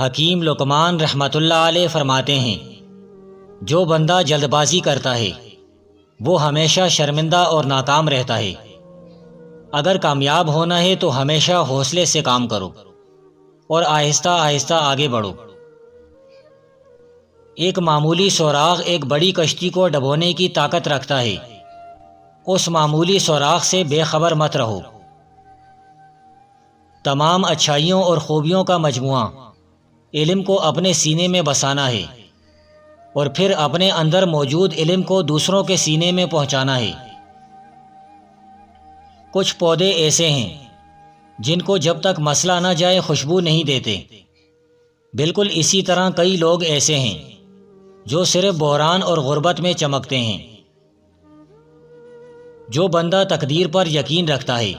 حکیم لقمان رحمۃ اللہ علیہ فرماتے ہیں، جو بندہ جلد بازی کرتا ہے وہ ہمیشہ شرمندہ اور ناکام رہتا ہے۔ اگر کامیاب ہونا ہے تو ہمیشہ حوصلے سے کام کرو اور آہستہ آہستہ آگے بڑھو۔ ایک معمولی سوراخ ایک بڑی کشتی کو ڈبونے کی طاقت رکھتا ہے۔ اس معمولی سوراخ سے بے خبر مت رہو۔ تمام اچھائیوں اور خوبیوں کا مجموعہ علم کو اپنے سینے میں بسانا ہے اور پھر اپنے اندر موجود علم کو دوسروں کے سینے میں پہنچانا ہے۔ کچھ پودے ایسے ہیں جن کو جب تک مسئلہ نہ جائے خوشبو نہیں دیتے۔ بالکل اسی طرح کئی لوگ ایسے ہیں جو صرف بحران اور غربت میں چمکتے ہیں۔ جو بندہ تقدیر پر یقین رکھتا ہے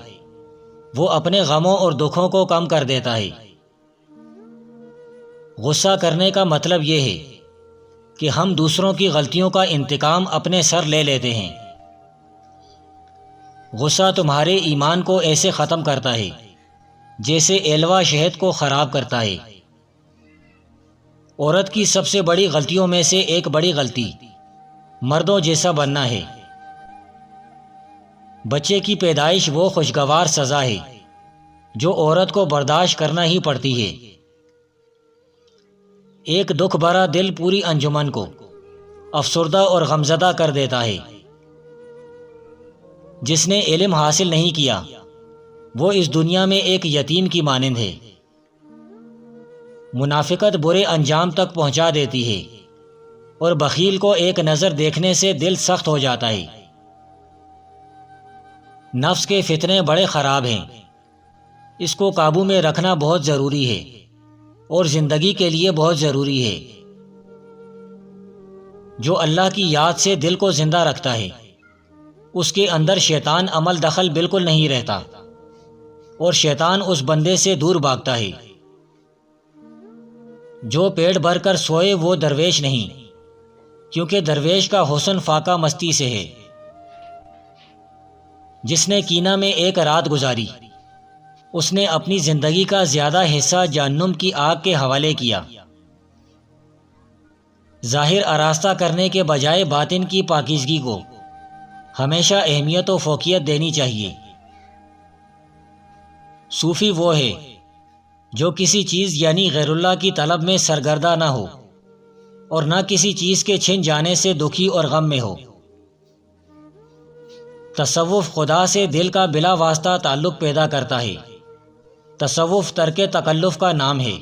وہ اپنے غموں اور دکھوں کو کم کر دیتا ہے۔ غصہ کرنے کا مطلب یہ ہے کہ ہم دوسروں کی غلطیوں کا انتقام اپنے سر لے لیتے ہیں۔ غصہ تمہارے ایمان کو ایسے ختم کرتا ہے جیسے ایلوا شہد کو خراب کرتا ہے۔ عورت کی سب سے بڑی غلطیوں میں سے ایک بڑی غلطی مردوں جیسا بننا ہے۔ بچے کی پیدائش وہ خوشگوار سزا ہے جو عورت کو برداشت کرنا ہی پڑتی ہے۔ ایک دکھ بھرا دل پوری انجمن کو افسردہ اور غمزدہ کر دیتا ہے۔ جس نے علم حاصل نہیں کیا وہ اس دنیا میں ایک یتیم کی مانند ہے۔ منافقت برے انجام تک پہنچا دیتی ہے اور بخیل کو ایک نظر دیکھنے سے دل سخت ہو جاتا ہے۔ نفس کے فتنے بڑے خراب ہیں، اس کو قابو میں رکھنا بہت ضروری ہے اور زندگی کے لیے بہت ضروری ہے۔ جو اللہ کی یاد سے دل کو زندہ رکھتا ہے اس کے اندر شیطان عمل دخل بالکل نہیں رہتا اور شیطان اس بندے سے دور بھاگتا ہے۔ جو پیٹ بھر کر سوئے وہ درویش نہیں، کیونکہ درویش کا حسن فاقہ مستی سے ہے۔ جس نے کینہ میں ایک رات گزاری اس نے اپنی زندگی کا زیادہ حصہ جہنم کی آگ کے حوالے کیا۔ ظاہر آراستہ کرنے کے بجائے باطن کی پاکیزگی کو ہمیشہ اہمیت و فوقیت دینی چاہیے۔ صوفی وہ ہے جو کسی چیز یعنی غیر اللہ کی طلب میں سرگردہ نہ ہو اور نہ کسی چیز کے چھن جانے سے دکھی اور غم میں ہو۔ تصوف خدا سے دل کا بلا واسطہ تعلق پیدا کرتا ہے۔ تصوف ترک تکلف کا نام ہے۔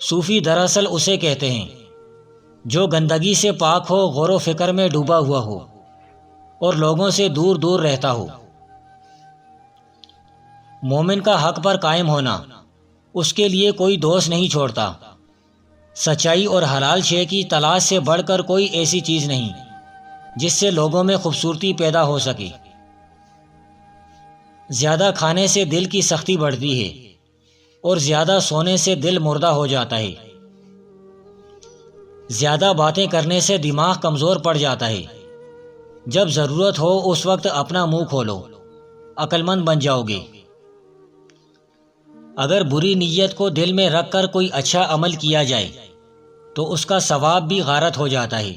صوفی دراصل اسے کہتے ہیں جو گندگی سے پاک ہو، غور و فکر میں ڈوبا ہوا ہو اور لوگوں سے دور دور رہتا ہو۔ مومن کا حق پر قائم ہونا اس کے لیے کوئی دوست نہیں چھوڑتا۔ سچائی اور حلال شے کی تلاش سے بڑھ کر کوئی ایسی چیز نہیں جس سے لوگوں میں خوبصورتی پیدا ہو سکے۔ زیادہ کھانے سے دل کی سختی بڑھتی ہے اور زیادہ سونے سے دل مردہ ہو جاتا ہے۔ زیادہ باتیں کرنے سے دماغ کمزور پڑ جاتا ہے۔ جب ضرورت ہو اس وقت اپنا منہ کھولو، عقل مند بن جاؤ گے۔ اگر بری نیت کو دل میں رکھ کر کوئی اچھا عمل کیا جائے تو اس کا ثواب بھی غارت ہو جاتا ہے۔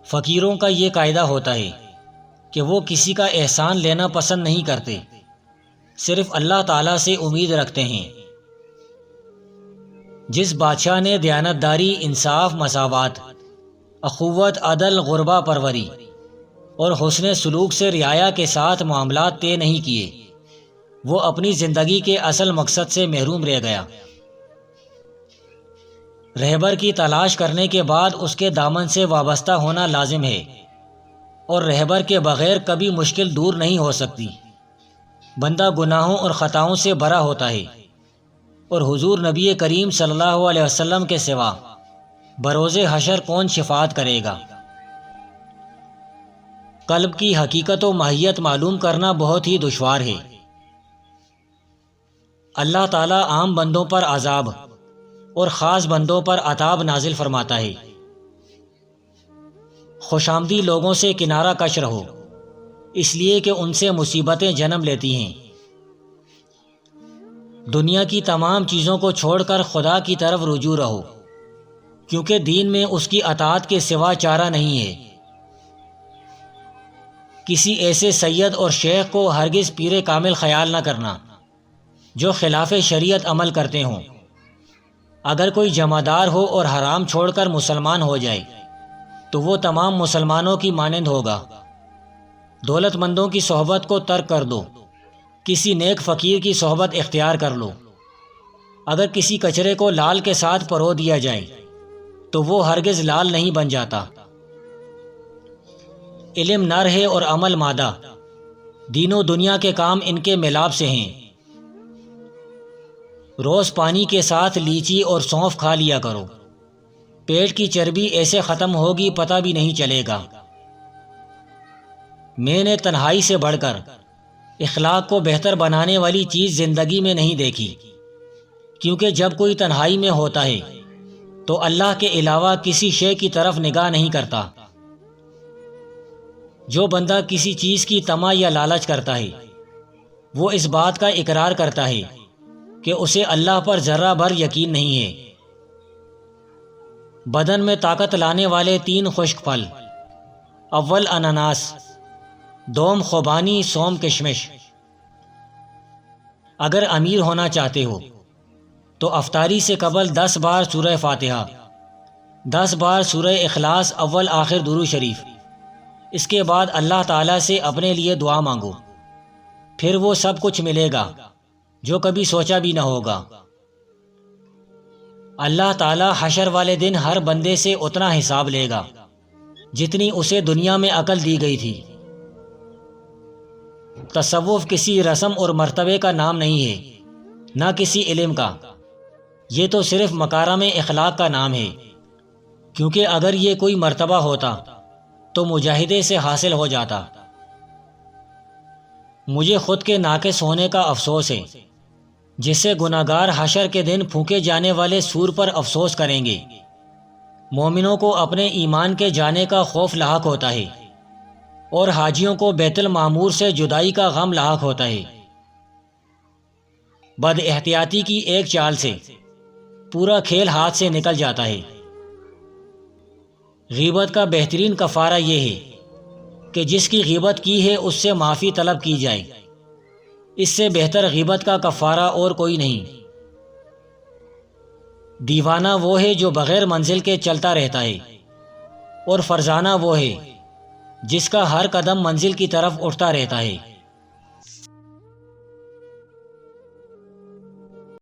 فقیروں کا یہ قاعدہ ہوتا ہے کہ وہ کسی کا احسان لینا پسند نہیں کرتے، صرف اللہ تعالیٰ سے امید رکھتے ہیں۔ جس بادشاہ نے دیانتداری، انصاف، مساوات، اخوت، عدل، غربہ پروری اور حسن سلوک سے رعایا کے ساتھ معاملات طے نہیں کیے وہ اپنی زندگی کے اصل مقصد سے محروم رہ گیا۔ رہبر کی تلاش کرنے کے بعد اس کے دامن سے وابستہ ہونا لازم ہے اور رہبر کے بغیر کبھی مشکل دور نہیں ہو سکتی۔ بندہ گناہوں اور خطاؤں سے بھرا ہوتا ہے اور حضور نبی کریم صلی اللہ علیہ وسلم کے سوا بروز حشر کون شفاعت کرے گا؟ قلب کی حقیقت و ماہیت معلوم کرنا بہت ہی دشوار ہے۔ اللہ تعالیٰ عام بندوں پر عذاب اور خاص بندوں پر عتاب نازل فرماتا ہے۔ خوش آمدی لوگوں سے کنارہ کش رہو، اس لیے کہ ان سے مصیبتیں جنم لیتی ہیں۔ دنیا کی تمام چیزوں کو چھوڑ کر خدا کی طرف رجوع رہو، کیونکہ دین میں اس کی اطاعت کے سوا چارہ نہیں ہے۔ کسی ایسے سید اور شیخ کو ہرگز پیر کامل خیال نہ کرنا جو خلاف شریعت عمل کرتے ہوں۔ اگر کوئی جمعدار ہو اور حرام چھوڑ کر مسلمان ہو جائے تو وہ تمام مسلمانوں کی مانند ہوگا۔ دولت مندوں کی صحبت کو ترک کر دو، کسی نیک فقیر کی صحبت اختیار کر لو۔ اگر کسی کچرے کو لال کے ساتھ پرو دیا جائے تو وہ ہرگز لال نہیں بن جاتا۔ علم نر ہے اور عمل مادہ، دین و دنیا کے کام ان کے ملاب سے ہیں۔ روز پانی کے ساتھ لیچی اور سونف کھا لیا کرو، پیٹ کی چربی ایسے ختم ہوگی پتہ بھی نہیں چلے گا۔ میں نے تنہائی سے بڑھ کر اخلاق کو بہتر بنانے والی چیز زندگی میں نہیں دیکھی، کیونکہ جب کوئی تنہائی میں ہوتا ہے تو اللہ کے علاوہ کسی شے کی طرف نگاہ نہیں کرتا۔ جو بندہ کسی چیز کی طمع یا لالچ کرتا ہے وہ اس بات کا اقرار کرتا ہے کہ اسے اللہ پر ذرہ بھر یقین نہیں ہے۔ بدن میں طاقت لانے والے 3 خشک پھل: اول اناناس، دوم خوبانی، سوم کشمش۔ اگر امیر ہونا چاہتے ہو تو افطاری سے قبل 10 بار سورہ فاتحہ، 10 بار سورہ اخلاص، اول آخر درود شریف۔ اس کے بعد اللہ تعالیٰ سے اپنے لیے دعا مانگو، پھر وہ سب کچھ ملے گا جو کبھی سوچا بھی نہ ہوگا۔ اللہ تعالیٰ حشر والے دن ہر بندے سے اتنا حساب لے گا جتنی اسے دنیا میں عقل دی گئی تھی۔ تصوف کسی رسم اور مرتبے کا نام نہیں ہے، نہ کسی علم کا، یہ تو صرف مکارم اخلاق کا نام ہے، کیونکہ اگر یہ کوئی مرتبہ ہوتا تو مجاہدے سے حاصل ہو جاتا۔ مجھے خود کے ناقص ہونے کا افسوس ہے، جس سے گناہگار حشر کے دن پھونکے جانے والے سور پر افسوس کریں گے۔ مومنوں کو اپنے ایمان کے جانے کا خوف لاحق ہوتا ہے، اور حاجیوں کو بیت المعمور سے جدائی کا غم لاحق ہوتا ہے۔ بد احتیاطی کی ایک چال سے پورا کھیل ہاتھ سے نکل جاتا ہے۔ غیبت کا بہترین کفارہ یہ ہے کہ جس کی غیبت کی ہے اس سے معافی طلب کی جائے، اس سے بہتر غیبت کا کفارہ اور کوئی نہیں۔ دیوانہ وہ ہے جو بغیر منزل کے چلتا رہتا ہے، اور فرزانہ وہ ہے جس کا ہر قدم منزل کی طرف اٹھتا رہتا ہے۔